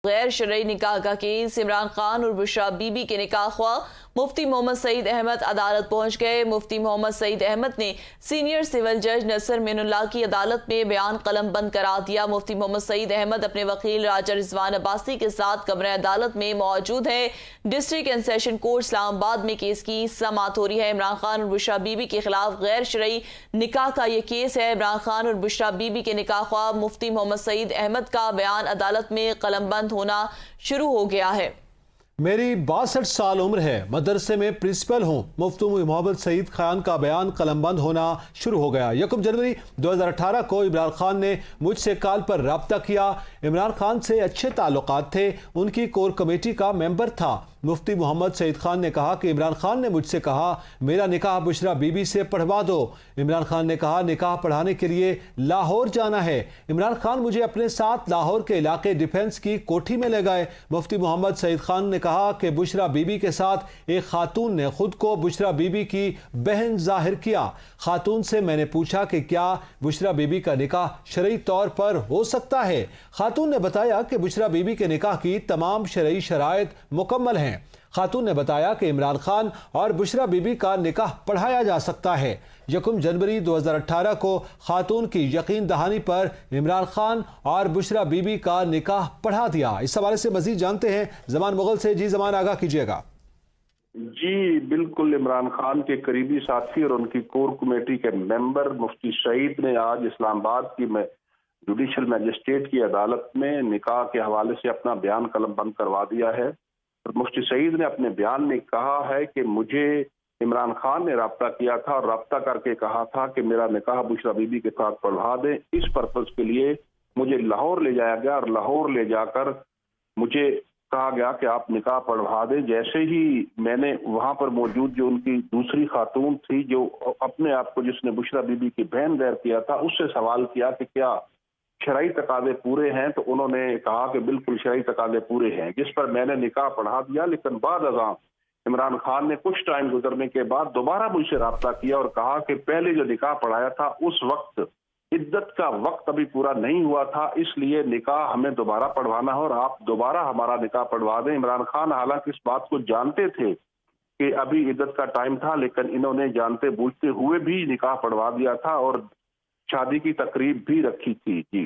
غیر شرعی نکاح کا کیس عمران خان اور بشرا بی بی کے نکاح خواہ مفتی محمد سعید احمد عدالت پہنچ گئے۔ مفتی محمد سعید احمد نے سینئر سول جج نصر مین اللہ کی عدالت میں بیان قلم بند کرا دیا۔ مفتی محمد سعید احمد اپنے وکیل راجہ رضوان عباسی کے ساتھ کمرہ عدالت میں موجود ہیں۔ ڈسٹرکٹ اینڈ سیشن کورٹ اسلام آباد میں کیس کی سماعت ہو رہی ہے۔ عمران خان اور بشرا بی بی کے خلاف غیر شرعی نکاح کا یہ کیس ہے۔ عمران خان اور بشرا بی بی کے نکاح خواہ مفتی محمد سعید احمد کا بیان عدالت میں قلم بند ہونا شروع ہو گیا ہے۔ میری 62 سال عمر ہے، مدرسے میں پرنسپل ہوں۔ مفتی محمد سعید خان کا بیان قلم بند ہونا شروع ہو گیا۔ 1 جنوری 2018 کو عمران خان نے مجھ سے کال پر رابطہ کیا۔ عمران خان سے اچھے تعلقات تھے، ان کی کور کمیٹی کا ممبر تھا۔ مفتی محمد سعید خان نے کہا کہ عمران خان نے مجھ سے کہا میرا نکاح بشرا بی بی سے پڑھوا دو۔ عمران خان نے کہا نکاح پڑھانے کے لیے لاہور جانا ہے۔ عمران خان مجھے اپنے ساتھ لاہور کے علاقے ڈیفنس کی کوٹھی میں لے گئے۔ مفتی محمد سعید خان نے کہا کہ بشرا بی بی کے ساتھ ایک خاتون نے خود کو بشرا بی بی کی بہن ظاہر کیا۔ خاتون سے میں نے پوچھا کہ کیا بشرا بی بی کا نکاح شرعی طور پر ہو سکتا ہے۔ خاتون نے بتایا کہ بشرا بی بی کے نکاح کی تمام شرعی شرائط مکمل ہیں۔ خاتون نے بتایا کہ عمران خان اور بشرا بی بی کا نکاح پڑھایا جا سکتا ہے۔ 1 جنوری 2018 کو خاتون کی یقین دہانی پر عمران خان اور بشرا بی بی کا نکاح پڑھا دیا۔ اس حوالے سے مزید جانتے ہیں زمان مغل سے۔ جی زمان، آگاہ کیجیے گا۔ جی بالکل، عمران خان کے قریبی ساتھی اور ان کی کور کمیٹی کے ممبر مفتی سعید نے آج اسلام آباد کی جوڈیشل میجسٹریٹ کی عدالت میں نکاح کے حوالے سے اپنا بیان قلم بند کروا دیا ہے۔ اور مفتی سعید نے اپنے بیان میں کہا ہے کہ مجھے عمران خان نے رابطہ کیا تھا اور رابطہ کر کے کہا تھا کہ میرا نکاح بشرا بی بی کے ساتھ پڑھوا دیں۔ اس پرپز کے لیے مجھے لاہور لے جایا گیا اور لاہور لے جا کر مجھے کہا گیا کہ آپ نکاح پڑھوا دیں۔ جیسے ہی میں نے وہاں پر موجود جو ان کی دوسری خاتون تھی جو اپنے آپ کو جس نے بشرا بی بی کی بہن ظاہر کیا تھا، اس سے سوال کیا کہ کیا شرعی تقاضے پورے ہیں، تو انہوں نے کہا کہ بالکل شرعی تقاضے پورے ہیں، جس پر میں نے نکاح پڑھا دیا۔ لیکن بعد ازاں عمران خان نے کچھ ٹائم گزرنے کے بعد دوبارہ مجھ سے رابطہ کیا اور کہا کہ پہلے جو نکاح پڑھایا تھا اس وقت عدت کا وقت ابھی پورا نہیں ہوا تھا، اس لیے نکاح ہمیں دوبارہ پڑھوانا ہے اور آپ دوبارہ ہمارا نکاح پڑھوا دیں۔ عمران خان حالانکہ اس بات کو جانتے تھے کہ ابھی عدت کا ٹائم تھا، لیکن انہوں نے جانتے بوجھتے ہوئے بھی نکاح پڑھوا دیا تھا اور شادی کی تقریب بھی رکھی تھی۔ جی